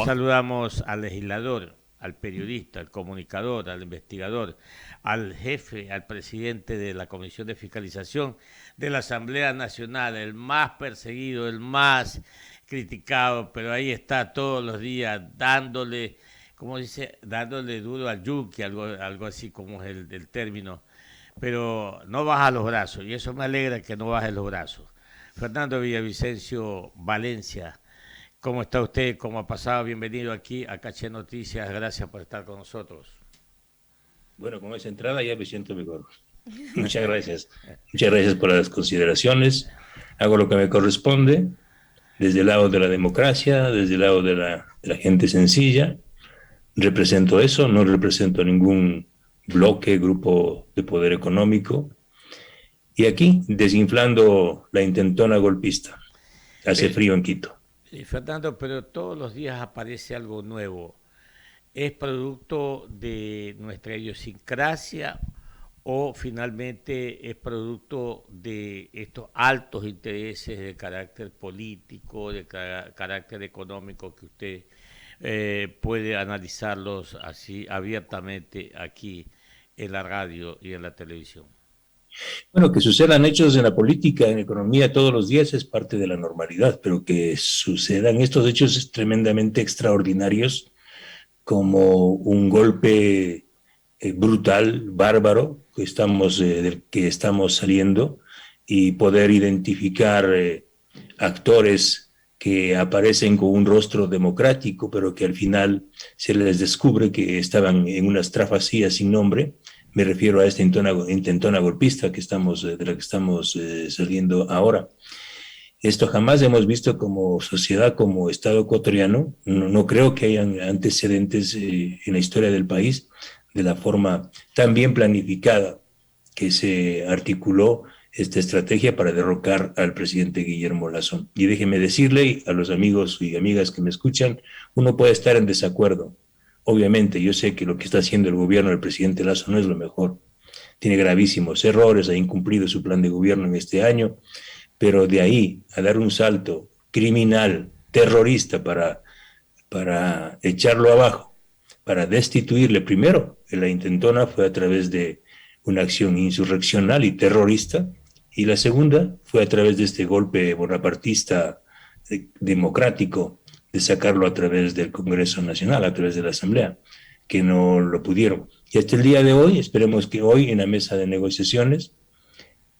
Saludamos al legislador, al periodista, al comunicador, al investigador, al jefe, al presidente de la Comisión de Fiscalización de la Asamblea Nacional, el más perseguido, el más criticado, pero ahí está todos los días dándole, como dice, dándole duro al yunque, algo así como es el término, pero no baja los brazos y eso me alegra que no baje los brazos. Fernando Villavicencio Valencia, ¿cómo está usted? ¿Cómo ha pasado? Bienvenido aquí a Caché Noticias. Gracias por estar con nosotros. Bueno, con esa entrada ya me siento mejor. Muchas gracias. Muchas gracias por las consideraciones. Hago lo que me corresponde desde el lado de la democracia, desde el lado de la gente sencilla. Represento eso, no represento a ningún bloque, grupo de poder económico. Y aquí, desinflando la intentona golpista. Hace Pero, frío en Quito. Fernando, pero todos los días aparece algo nuevo. ¿Es producto de nuestra idiosincrasia o finalmente es producto de estos altos intereses de carácter político, de carácter económico que usted puede analizarlos así abiertamente aquí en la radio y en la televisión? Bueno, que sucedan hechos en la política, en la economía todos los días es parte de la normalidad, pero que sucedan estos hechos tremendamente extraordinarios como un golpe brutal, bárbaro, del que estamos saliendo y poder identificar actores que aparecen con un rostro democrático, pero que al final se les descubre que estaban en unas trafacías sin nombre. Me refiero a esta intentona golpista de la que estamos saliendo ahora. Esto jamás hemos visto como sociedad, como Estado ecuatoriano. No creo que hayan antecedentes en la historia del país de la forma tan bien planificada que se articuló esta estrategia para derrocar al presidente Guillermo Lazo. Y déjeme decirle a los amigos y amigas que me escuchan, uno puede estar en desacuerdo. Obviamente, yo sé que lo que está haciendo el gobierno del presidente Lazo no es lo mejor. Tiene gravísimos errores, ha incumplido su plan de gobierno en este año, pero de ahí a dar un salto criminal, terrorista para echarlo abajo, para destituirle primero, la intentona fue a través de una acción insurreccional y terrorista, y la segunda fue a través de este golpe bonapartista democrático de sacarlo a través del Congreso Nacional, a través de la Asamblea, que no lo pudieron. Y hasta el día de hoy, esperemos que hoy en la mesa de negociaciones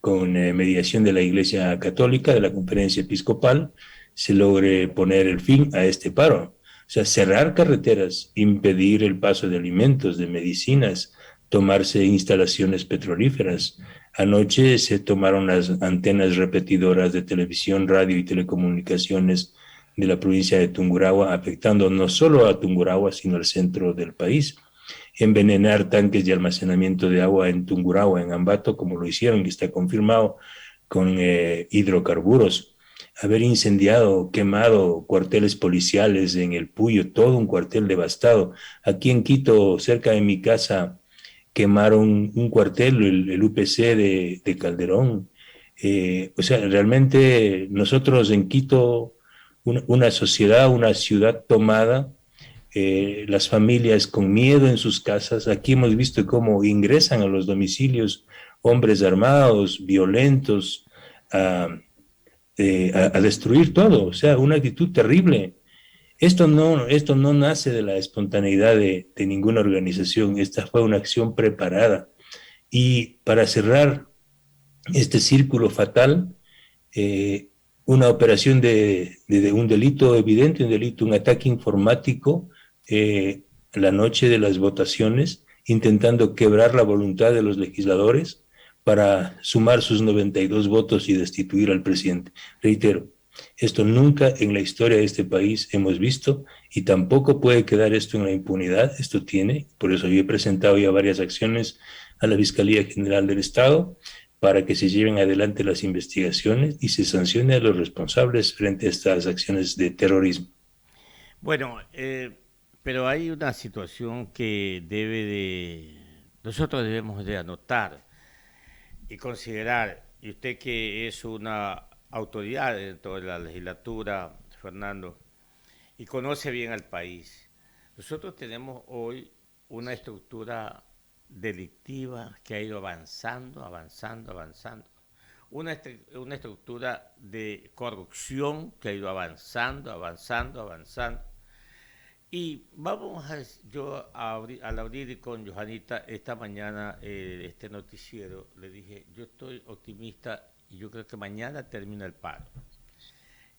con mediación de la Iglesia Católica, de la Conferencia Episcopal, se logre poner el fin a este paro. O sea, cerrar carreteras, impedir el paso de alimentos, de medicinas, tomarse instalaciones petrolíferas. Anoche se tomaron las antenas repetidoras de televisión, radio y telecomunicaciones de la provincia de Tungurahua, afectando no solo a Tungurahua, sino al centro del país. Envenenar tanques de almacenamiento de agua en Tungurahua, en Ambato, como lo hicieron, que está confirmado, con hidrocarburos, haber incendiado, quemado cuarteles policiales en el Puyo, todo un cuartel devastado. Aquí en Quito, cerca de mi casa, quemaron un cuartel, el UPC de Calderón. O sea, realmente nosotros en Quito, una sociedad, una ciudad tomada, las familias con miedo en sus casas. Aquí hemos visto cómo ingresan a los domicilios hombres armados, violentos, a, a destruir todo. O sea, una actitud terrible. Esto no nace de la espontaneidad de ninguna organización. Esta fue una acción preparada. Y para cerrar este círculo fatal, eh, una operación de un delito evidente, un delito, un ataque informático, la noche de las votaciones, intentando quebrar la voluntad de los legisladores para sumar sus 92 votos y destituir al presidente. Reitero, esto nunca en la historia de este país hemos visto y tampoco puede quedar esto en la impunidad. Esto tiene, por eso yo he presentado ya varias acciones a la Fiscalía General del Estado para que se lleven adelante las investigaciones y se sancione a los responsables frente a estas acciones de terrorismo. Bueno, pero hay una situación que nosotros debemos de anotar y considerar, y usted que es una autoridad dentro de la legislatura, Fernando, y conoce bien al país. Nosotros tenemos hoy una estructura delictiva que ha ido avanzando, avanzando, avanzando. Una estructura de corrupción que ha ido avanzando, avanzando, avanzando. Y vamos a, yo a al abrir con Johanita esta mañana este noticiero, le dije, yo estoy optimista y yo creo que mañana termina el paro.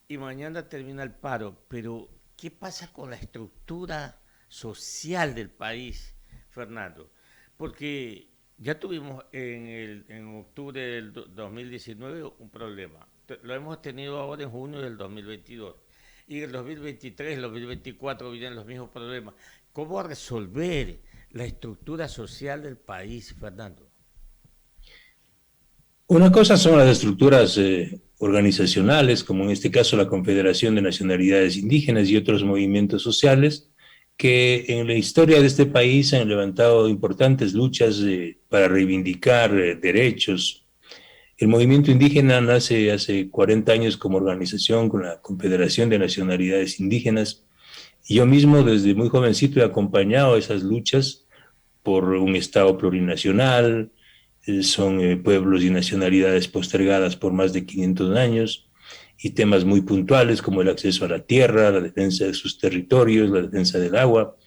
Y mañana termina el paro, pero ¿qué pasa con la estructura social del país, Fernando? Porque ya tuvimos en octubre del 2019 un problema. Lo hemos tenido ahora en junio del 2022. Y en el 2023, el 2024 vienen los mismos problemas. ¿Cómo resolver la estructura social del país, Fernando? Una cosa son las estructuras organizacionales, como en este caso la Confederación de Nacionalidades Indígenas y otros movimientos sociales, que en la historia de este país han levantado importantes luchas para reivindicar derechos. El movimiento indígena nace hace 40 años como organización con la Confederación de Nacionalidades Indígenas, y yo mismo desde muy jovencito he acompañado esas luchas por un Estado plurinacional. Son pueblos y nacionalidades postergadas por más de 500 años, y temas muy puntuales como el acceso a la tierra, la defensa de sus territorios, la defensa del agua,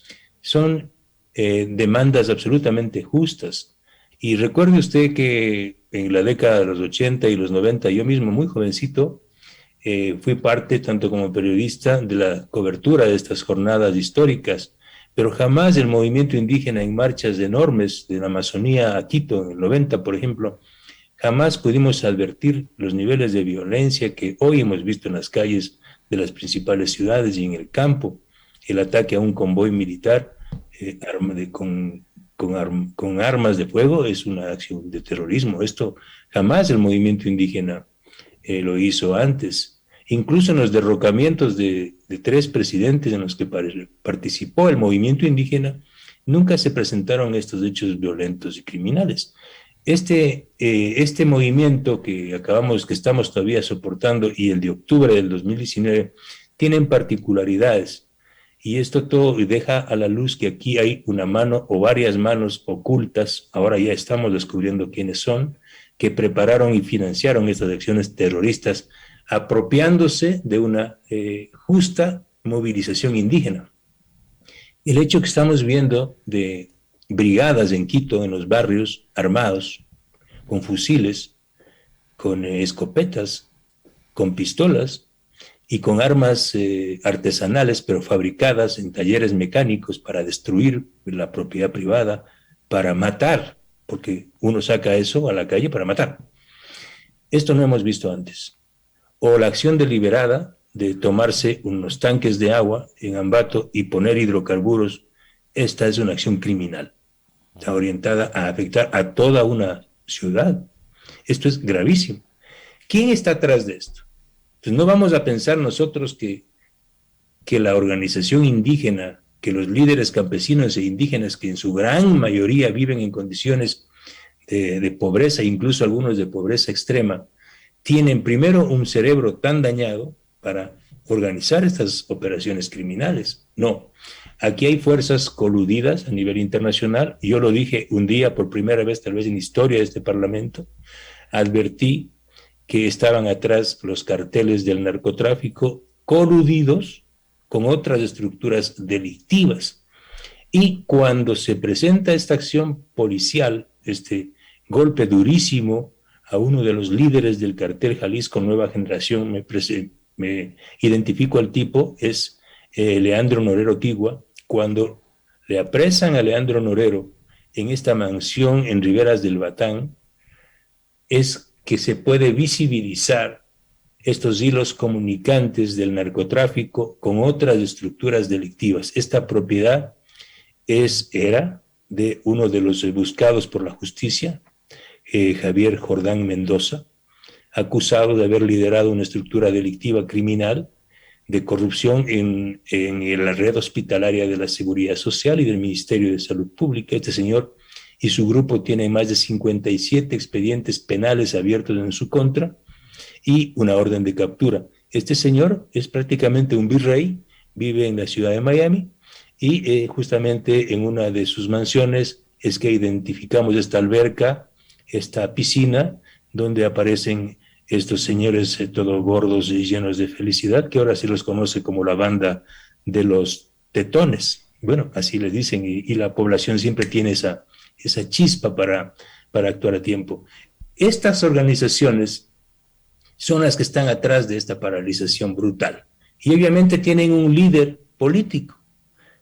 son demandas absolutamente justas. Y recuerde usted que en la década de los 80 y los 90, yo mismo muy jovencito, fui parte, tanto como periodista, de la cobertura de estas jornadas históricas, pero jamás el movimiento indígena en marchas enormes de la Amazonía a Quito, en el 90, por ejemplo, jamás pudimos advertir los niveles de violencia que hoy hemos visto en las calles de las principales ciudades y en el campo. El ataque a un convoy militar con armas de fuego es una acción de terrorismo. Esto jamás el movimiento indígena lo hizo antes. Incluso en los derrocamientos de 3 presidentes en los que participó el movimiento indígena, nunca se presentaron estos hechos violentos y criminales. Este movimiento que estamos todavía soportando, y el de octubre del 2019, tienen particularidades. Y esto todo deja a la luz que aquí hay una mano o varias manos ocultas, ahora ya estamos descubriendo quiénes son, que prepararon y financiaron estas acciones terroristas, apropiándose de una justa movilización indígena. El hecho que estamos viendo de brigadas en Quito, en los barrios, armados, con fusiles, con escopetas, con pistolas y con armas artesanales, pero fabricadas en talleres mecánicos para destruir la propiedad privada, para matar, porque uno saca eso a la calle para matar. Esto no hemos visto antes. O la acción deliberada de tomarse unos tanques de agua en Ambato y poner hidrocarburos. Esta es una acción criminal, está orientada a afectar a toda una ciudad. Esto es gravísimo. ¿Quién está atrás de esto? Pues no vamos a pensar nosotros que la organización indígena, que los líderes campesinos e indígenas, que en su gran mayoría viven en condiciones de pobreza, incluso algunos de pobreza extrema, tienen primero un cerebro tan dañado para organizar estas operaciones criminales. No, aquí hay fuerzas coludidas a nivel internacional. Yo lo dije un día por primera vez, tal vez en historia de este Parlamento, advertí que estaban atrás los carteles del narcotráfico coludidos con otras estructuras delictivas. Y cuando se presenta esta acción policial, este golpe durísimo a uno de los líderes del cartel Jalisco Nueva Generación, me identifico al tipo, es Leandro Norero Tigua. Cuando le apresan a Leandro Norero en esta mansión en Riberas del Batán, es que se puede visibilizar estos hilos comunicantes del narcotráfico con otras estructuras delictivas. Esta propiedad era de uno de los buscados por la justicia, Javier Jordán Mendoza, acusado de haber liderado una estructura delictiva criminal de corrupción en la red hospitalaria de la Seguridad Social y del Ministerio de Salud Pública. Este señor y su grupo tienen más de 57 expedientes penales abiertos en su contra y una orden de captura. Este señor es prácticamente un virrey vive en la ciudad de Miami y justamente en una de sus mansiones es que identificamos esta alberca, esta piscina, donde aparecen estos señores todos gordos y llenos de felicidad, que ahora se los conoce como la banda de los tetones. Bueno, así les dicen, y la población siempre tiene esa chispa para actuar a tiempo. Estas organizaciones son las que están atrás de esta paralización brutal. Y obviamente tienen un líder político.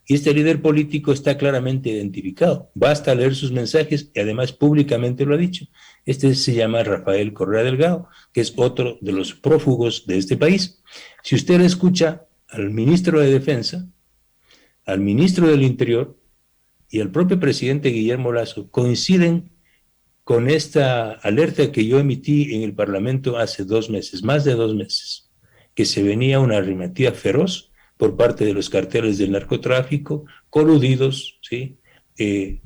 Y este líder político está claramente identificado. Basta leer sus mensajes y además públicamente lo ha dicho. Este se llama Rafael Correa Delgado, que es otro de los prófugos de este país. Si usted escucha al ministro de Defensa, al ministro del Interior y al propio presidente Guillermo Lasso, coinciden con esta alerta que yo emití en el Parlamento hace 2 meses, más de 2 meses, que se venía una arremetida feroz por parte de los carteles del narcotráfico, coludidos, ¿sí? Eh,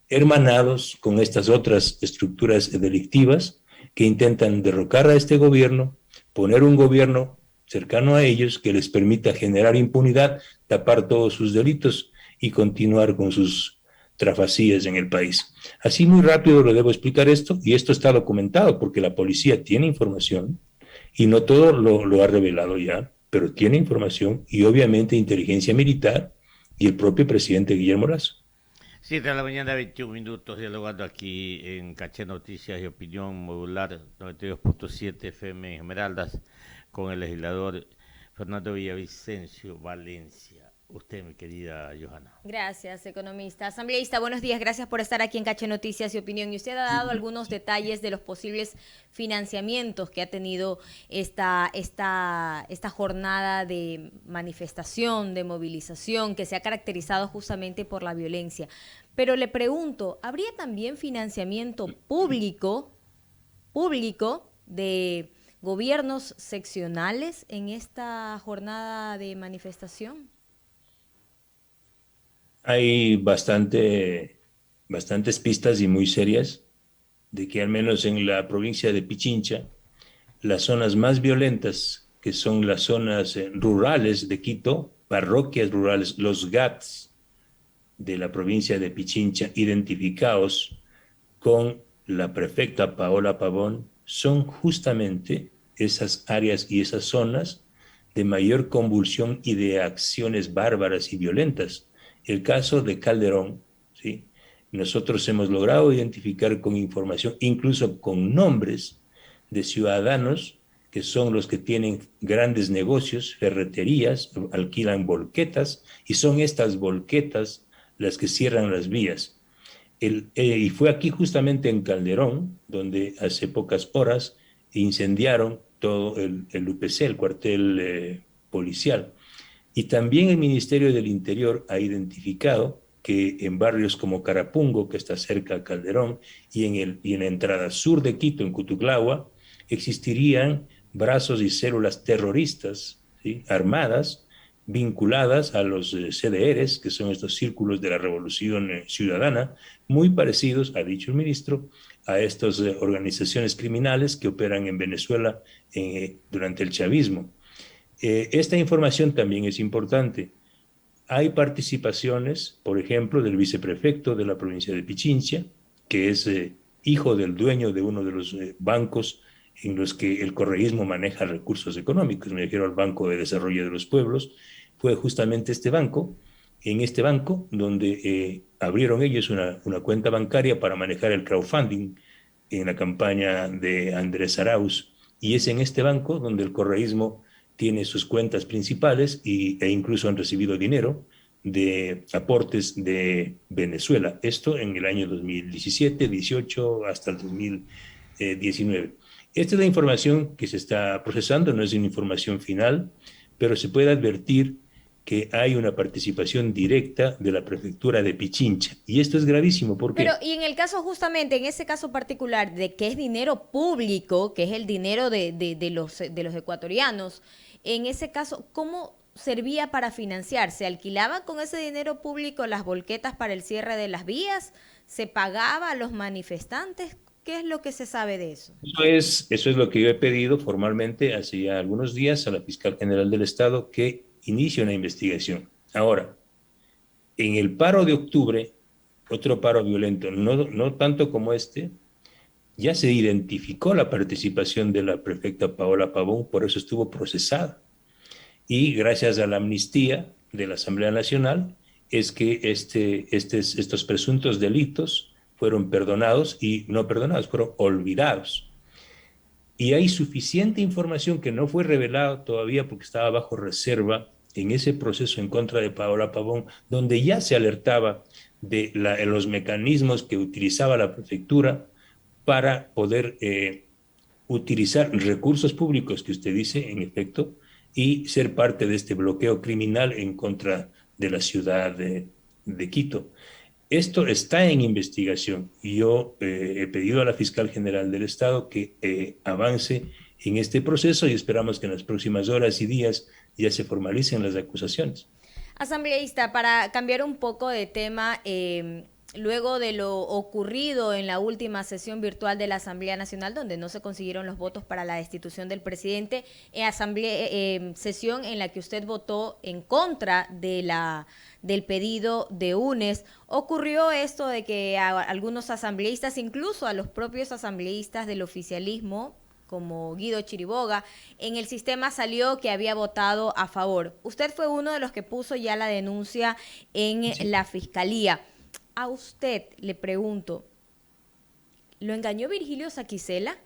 hermanados con estas otras estructuras delictivas que intentan derrocar a este gobierno, poner un gobierno cercano a ellos que les permita generar impunidad, tapar todos sus delitos y continuar con sus trafacías en el país. Así muy rápido le debo explicar esto, y esto está documentado porque la policía tiene información y no todo lo ha revelado ya, pero tiene información y obviamente inteligencia militar y el propio presidente Guillermo Lazo. 7 de la mañana, 21 minutos, dialogando aquí en Caché Noticias y Opinión Modular 92.7 FM en Esmeraldas con el legislador Fernando Villavicencio Valencia. Usted, mi querida Johanna. Gracias, economista. Asambleísta, buenos días. Gracias por estar aquí en Caché Noticias y Opinión. Y usted ha dado algunos detalles de los posibles financiamientos que ha tenido esta jornada de manifestación, de movilización, que se ha caracterizado justamente por la violencia. Pero le pregunto, ¿habría también financiamiento público de gobiernos seccionales en esta jornada de manifestación? Hay bastantes pistas y muy serias de que al menos en la provincia de Pichincha, las zonas más violentas, que son las zonas rurales de Quito, parroquias rurales, los GATS de la provincia de Pichincha, identificados con la prefecta Paola Pavón, son justamente esas áreas y esas zonas de mayor convulsión y de acciones bárbaras y violentas. El caso de Calderón, ¿sí? Nosotros hemos logrado identificar con información, incluso con nombres de ciudadanos que son los que tienen grandes negocios, ferreterías, alquilan volquetas, y son estas volquetas las que cierran las vías. Y fue aquí justamente en Calderón, donde hace pocas horas incendiaron todo el UPC, el cuartel policial. Y también el Ministerio del Interior ha identificado que en barrios como Carapungo, que está cerca a Calderón, y en la entrada sur de Quito, en Cutuclagua, existirían brazos y células terroristas, ¿sí? Armadas, vinculadas a los CDRs, que son estos círculos de la Revolución Ciudadana, muy parecidos, ha dicho el ministro, a estas organizaciones criminales que operan en Venezuela durante el chavismo. Esta información también es importante. Hay participaciones, por ejemplo, del viceprefecto de la provincia de Pichincha, que es hijo del dueño de uno de los bancos en los que el correísmo maneja recursos económicos. Me refiero al Banco de Desarrollo de los Pueblos. Fue justamente en este banco donde abrieron ellos una cuenta bancaria para manejar el crowdfunding en la campaña de Andrés Arauz. Y es en este banco donde el correísmo tiene sus cuentas principales e incluso han recibido dinero de aportes de Venezuela. Esto en el año 2017, 18 hasta el 2019. Esta es la información que se está procesando, no es una información final, pero se puede advertir que hay una participación directa de la prefectura de Pichincha. Y esto es gravísimo, ¿por Pero, qué? y en el caso justamente, en ese caso particular, de que es dinero público, que es el dinero de los ecuatorianos, en ese caso, ¿cómo servía para financiar? ¿Se alquilaban con ese dinero público las volquetas para el cierre de las vías? ¿Se pagaba a los manifestantes? ¿Qué es lo que se sabe de eso? Eso es lo que yo he pedido formalmente hace ya algunos días a la fiscal general del Estado, que inicia una investigación. Ahora, en el paro de octubre, otro paro violento, no tanto como este, ya se identificó la participación de la prefecta Paola Pavón, por eso estuvo procesada. Y gracias a la amnistía de la Asamblea Nacional es que estos presuntos delitos fueron perdonados y no perdonados, fueron olvidados. Y hay suficiente información que no fue revelada todavía porque estaba bajo reserva en ese proceso en contra de Paola Pavón, donde ya se alertaba de los mecanismos que utilizaba la prefectura para poder utilizar recursos públicos que usted dice, en efecto, y ser parte de este bloqueo criminal en contra de la ciudad de Quito. Esto está en investigación y yo he pedido a la fiscal general del Estado que avance en este proceso y esperamos que en las próximas horas y días ya se formalicen las acusaciones. Asambleísta, para cambiar un poco de tema, luego de lo ocurrido en la última sesión virtual de la Asamblea Nacional, donde no se consiguieron los votos para la destitución del presidente, sesión en la que usted votó en contra del pedido de UNES, ocurrió esto de que a algunos asambleístas, incluso a los propios asambleístas del oficialismo, como Guido Chiriboga, en el sistema salió que había votado a favor. Usted fue uno de los que puso ya la denuncia en la Fiscalía. A usted le pregunto, ¿lo engañó Virgilio Saquicela?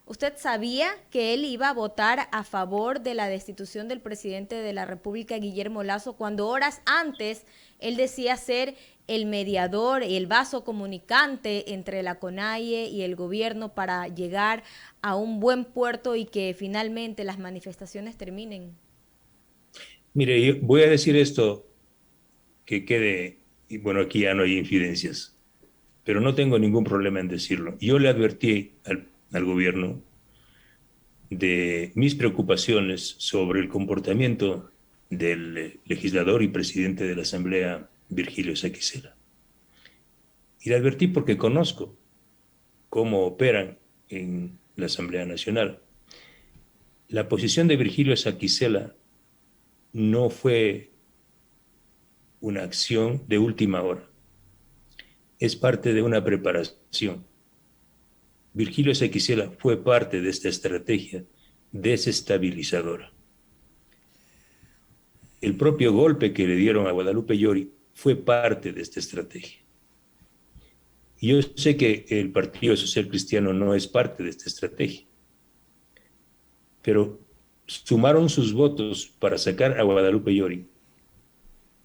¿Usted sabía que él iba a votar a favor de la destitución del presidente de la República, Guillermo Lasso, cuando horas antes él decía ser el mediador y el vaso comunicante entre la CONAIE y el gobierno para llegar a un buen puerto y que finalmente las manifestaciones terminen? Mire, yo voy a decir esto que quede, y bueno, aquí ya no hay infidencias, pero no tengo ningún problema en decirlo. Yo le advertí al gobierno de mis preocupaciones sobre el comportamiento del legislador y presidente de la Asamblea, Virgilio Saquicela. Y le advertí porque conozco cómo operan en la Asamblea Nacional. La posición de Virgilio Saquicela no fue una acción de última hora. Es parte de una preparación. Virgilio Saquicela fue parte de esta estrategia desestabilizadora. El propio golpe que le dieron a Guadalupe Llori fue parte de esta estrategia. Y yo sé que el Partido Social Cristiano no es parte de esta estrategia, pero sumaron sus votos para sacar a Guadalupe Llori.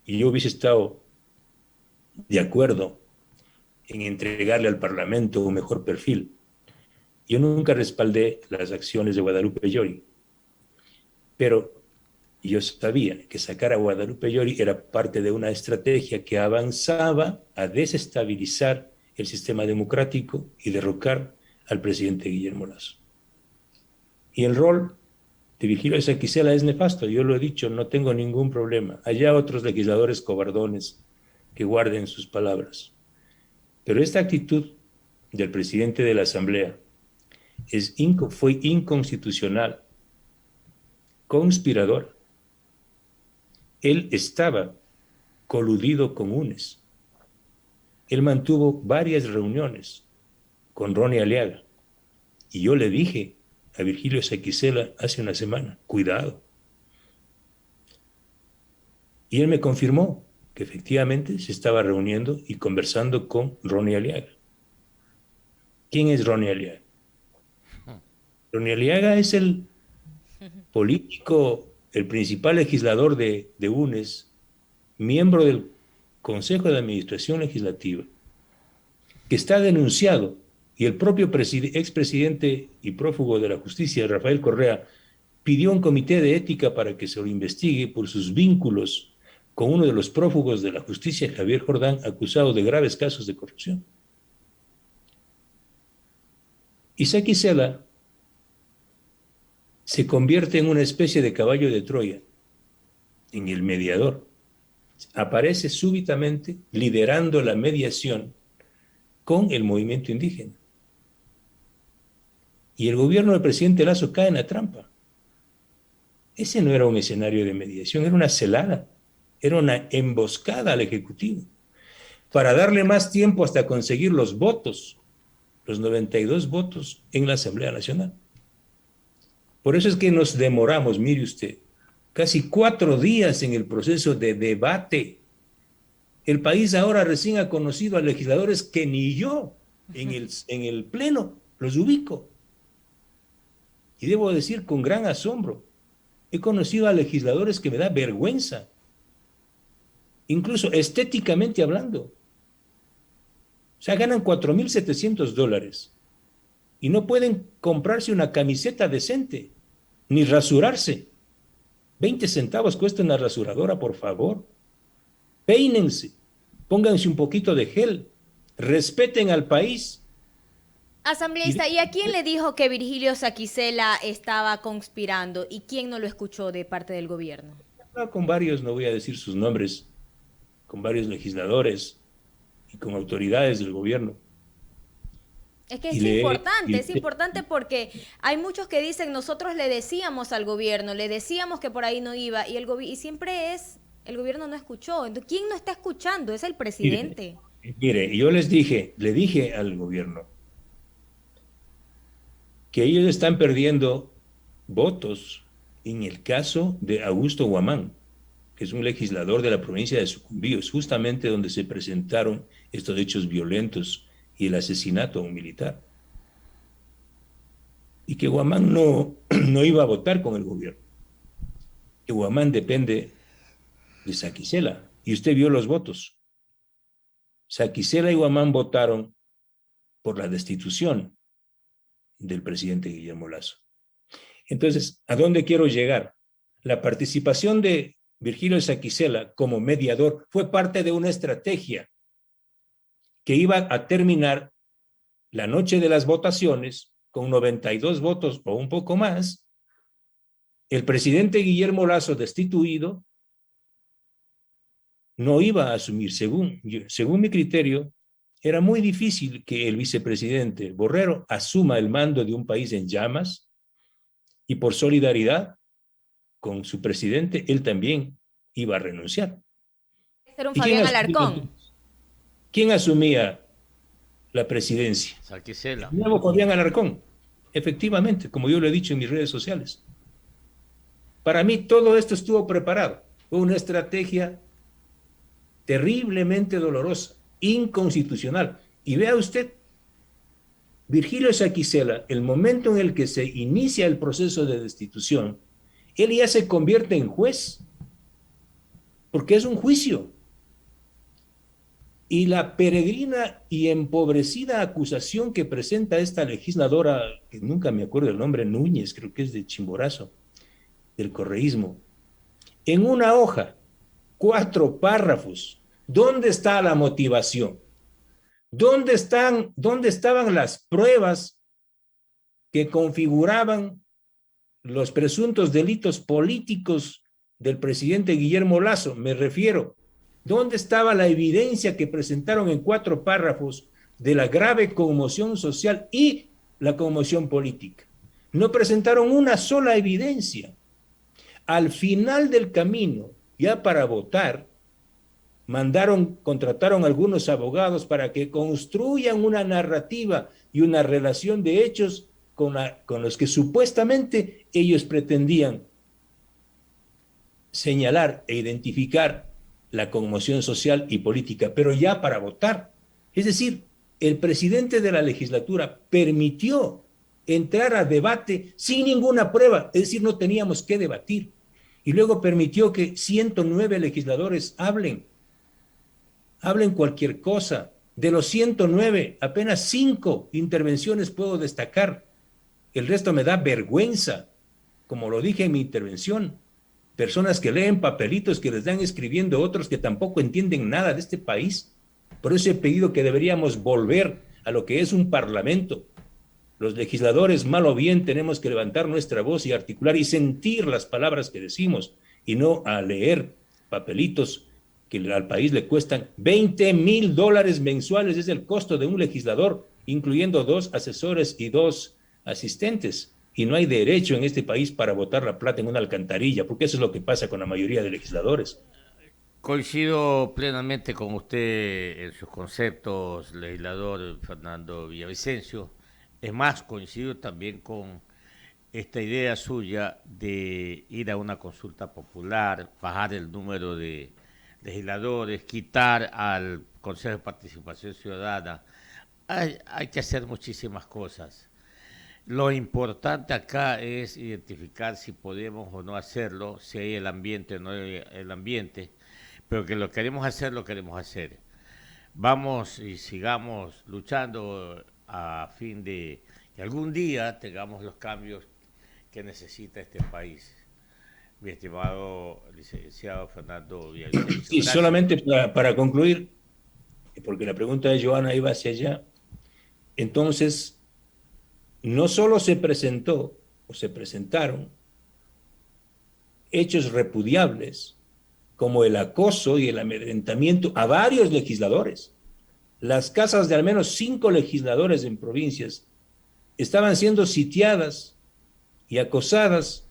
Y yo hubiese estado de acuerdo en entregarle al Parlamento un mejor perfil. Yo nunca respaldé las acciones de Guadalupe Llori, pero yo sabía que sacar a Guadalupe Llori era parte de una estrategia que avanzaba a desestabilizar el sistema democrático y derrocar al presidente Guillermo Lasso. Y el rol de Virgilio Saquicela es nefasto, yo lo he dicho, no tengo ningún problema. Allá otros legisladores cobardones que guarden sus palabras. Pero esta actitud del presidente de la Asamblea fue inconstitucional, conspirador. Él estaba coludido con UNES. Él mantuvo varias reuniones con Ronnie Aliaga. Y yo le dije a Virgilio Saquicela hace una semana, cuidado. Y él me confirmó que efectivamente se estaba reuniendo y conversando con Ronnie Aliaga. ¿Quién es Ronnie Aliaga? Ronnie Aliaga es el político, el principal legislador de UNES, miembro del Consejo de Administración Legislativa, que está denunciado, y el propio expresidente y prófugo de la justicia, Rafael Correa, pidió un comité de ética para que se lo investigue por sus vínculos con uno de los prófugos de la justicia, Javier Jordán, acusado de graves casos de corrupción. Y Saquicela se convierte en una especie de caballo de Troya, en el mediador. Aparece súbitamente liderando la mediación con el movimiento indígena. Y el gobierno del presidente Lasso cae en la trampa. Ese no era un escenario de mediación, era una celada, era una emboscada al Ejecutivo, para darle más tiempo hasta conseguir los votos, los 92 votos en la Asamblea Nacional. Por eso es que nos demoramos, mire usted, casi 4 días en el proceso de debate. El país ahora recién ha conocido a legisladores que ni yo en el Pleno los ubico. Y debo decir con gran asombro, he conocido a legisladores que me da vergüenza, incluso estéticamente hablando. O sea, ganan $4,700 y no pueden comprarse una camiseta decente, ni rasurarse. 20 centavos cuesta una rasuradora, por favor. Peínense, pónganse un poquito de gel, respeten al país. Asambleísta, ¿y a quién le dijo que Virgilio Saquicela estaba conspirando y quién no lo escuchó de parte del gobierno? Con varios, no voy a decir sus nombres, con varios legisladores y con autoridades del gobierno. Es que es importante porque hay muchos que dicen, nosotros le decíamos al gobierno, le decíamos que por ahí no iba, y siempre es, el gobierno no escuchó. Entonces, ¿quién no está escuchando? Es el presidente. Mire, yo le dije al gobierno que ellos están perdiendo votos en el caso de Augusto Guamán, que es un legislador de la provincia de Sucumbíos, justamente donde se presentaron estos hechos violentos y el asesinato a un militar. Y que Guamán no iba a votar con el gobierno. Que Guamán depende de Saquicela. Y usted vio los votos. Saquicela y Guamán votaron por la destitución del presidente Guillermo Lasso. Entonces, ¿a dónde quiero llegar? La participación de Virgilio Saquicela como mediador fue parte de una estrategia que iba a terminar la noche de las votaciones con 92 votos o un poco más, el presidente Guillermo Lasso destituido no iba a asumir, según mi criterio, era muy difícil que el vicepresidente Borrero asuma el mando de un país en llamas y por solidaridad con su presidente, él también iba a renunciar. Era un Fabián Alarcón. ¿Quién asumía la presidencia? Saquicela. El nuevo Fabián Alarcón, efectivamente, como yo lo he dicho en mis redes sociales. Para mí todo esto estuvo preparado. Fue una estrategia terriblemente dolorosa, inconstitucional. Y vea usted, Virgilio Saquicela, el momento en el que se inicia el proceso de destitución, él ya se convierte en juez, porque es un juicio. Y la peregrina y empobrecida acusación que presenta esta legisladora, que nunca me acuerdo el nombre, Núñez, creo que es de Chimborazo, del correísmo, en una hoja, 4 párrafos. ¿Dónde está la motivación? ¿Dónde estaban las pruebas que configuraban los presuntos delitos políticos del presidente Guillermo Lasso? Me refiero, ¿dónde estaba la evidencia que presentaron en 4 párrafos de la grave conmoción social y la conmoción política? No presentaron una sola evidencia. Al final del camino, ya para votar, contrataron algunos abogados para que construyan una narrativa y una relación de hechos con los que supuestamente ellos pretendían señalar e identificar la conmoción social y política, pero ya para votar. Es decir, el presidente de la legislatura permitió entrar a debate sin ninguna prueba, es decir, no teníamos que debatir. Y luego permitió que 109 legisladores hablen cualquier cosa. De los 109, apenas 5 intervenciones puedo destacar. El resto me da vergüenza, como lo dije en mi intervención. Personas que leen papelitos que les dan escribiendo otros que tampoco entienden nada de este país. Por eso he pedido que deberíamos volver a lo que es un parlamento. Los legisladores, mal o bien, tenemos que levantar nuestra voz y articular y sentir las palabras que decimos y no a leer papelitos que al país le cuestan $20,000 mensuales, es el costo de un legislador, incluyendo 2 asesores y 2 asistentes. y no hay derecho en este país para botar la plata en una alcantarilla, porque eso es lo que pasa con la mayoría de legisladores. Coincido plenamente con usted en sus conceptos, legislador Fernando Villavicencio. Es más, coincido también con esta idea suya de ir a una consulta popular, bajar el número de legisladores, quitar al Consejo de Participación Ciudadana. Hay que hacer muchísimas cosas. Lo importante acá es identificar si podemos o no hacerlo, si hay el ambiente o no hay el ambiente, pero que lo queremos hacer, lo queremos hacer. Vamos y sigamos luchando a fin de que algún día tengamos los cambios que necesita este país. Mi estimado licenciado Fernando Villavicencio. Y solamente para concluir, porque la pregunta de Joana iba hacia allá, entonces no solo se presentó o se presentaron hechos repudiables como el acoso y el amedrentamiento a varios legisladores. Las casas de al menos 5 legisladores en provincias estaban siendo sitiadas y acosadas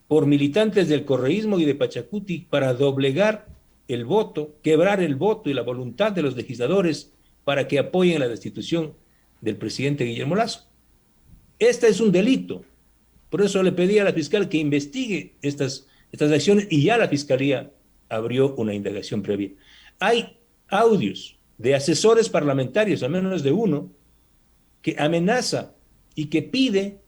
por militantes del correísmo y de Pachacuti para doblegar el voto, quebrar el voto y la voluntad de los legisladores para que apoyen la destitución del presidente Guillermo Lasso. Este es un delito. Por eso le pedí a la fiscal que investigue estas acciones y ya la fiscalía abrió una indagación previa. Hay audios de asesores parlamentarios, al menos de uno, que amenaza y que pide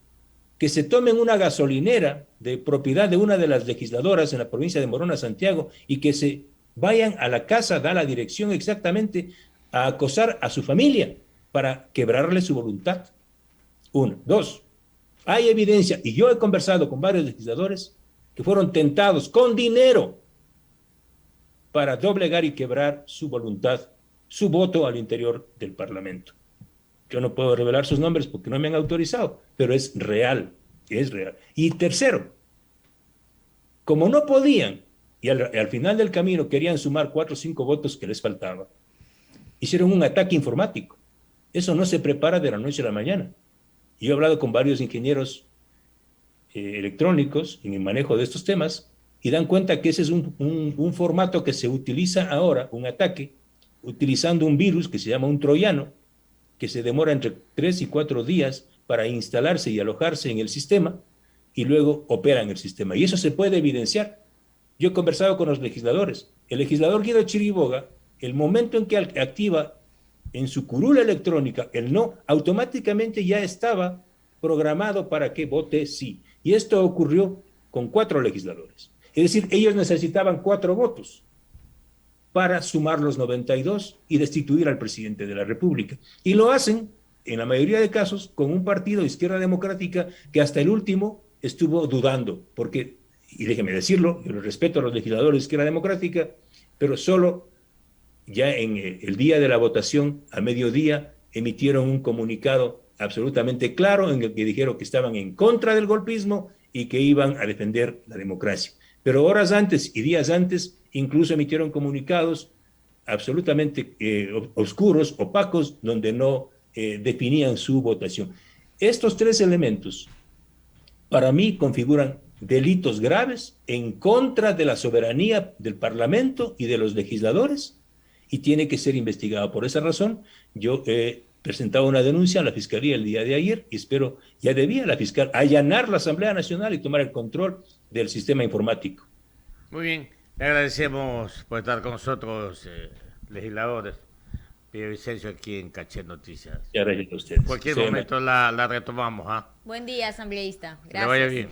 que se tomen una gasolinera de propiedad de una de las legisladoras en la provincia de Morona, Santiago, y que se vayan a la casa, da la dirección exactamente, a acosar a su familia para quebrarle su voluntad. Uno. Dos, hay evidencia, y yo he conversado con varios legisladores que fueron tentados con dinero para doblegar y quebrar su voluntad, su voto al interior del Parlamento. Yo no puedo revelar sus nombres porque no me han autorizado, pero es real, es real. Y tercero, como no podían, y al final del camino querían sumar 4 o 5 votos que les faltaban, hicieron un ataque informático. Eso no se prepara de la noche a la mañana. Yo he hablado con varios ingenieros electrónicos en el manejo de estos temas y dan cuenta que ese es un formato que se utiliza ahora, un ataque, utilizando un virus que se llama un troyano, que se demora entre 3 y 4 días para instalarse y alojarse en el sistema y luego opera en el sistema. Y eso se puede evidenciar. Yo he conversado con los legisladores. El legislador Guido Chiriboga, el momento en que activa en su curula electrónica el no, automáticamente ya estaba programado para que vote sí. Y esto ocurrió con 4 legisladores. Es decir, ellos necesitaban 4 votos para sumar los 92 y destituir al presidente de la República. Y lo hacen, en la mayoría de casos, con un partido de izquierda democrática que hasta el último estuvo dudando, porque, y déjeme decirlo, yo respeto a los legisladores de izquierda democrática, pero solo ya en el día de la votación, a mediodía, emitieron un comunicado absolutamente claro en el que dijeron que estaban en contra del golpismo y que iban a defender la democracia. Pero horas antes y días antes, incluso emitieron comunicados absolutamente oscuros, opacos, donde no definían su votación. Estos 3 elementos, para mí, configuran delitos graves en contra de la soberanía del Parlamento y de los legisladores, y tiene que ser investigado. Por esa razón, yo he presentado una denuncia a la Fiscalía el día de ayer y espero, ya debía la fiscal allanar la Asamblea Nacional y tomar el control del sistema informático. Muy bien, le agradecemos por estar con nosotros, legisladores. Villavicencio aquí en Caché Noticias. Ya gracias a ustedes. En cualquier momento la retomamos. Buen día, asambleísta. Gracias. Que le vaya bien.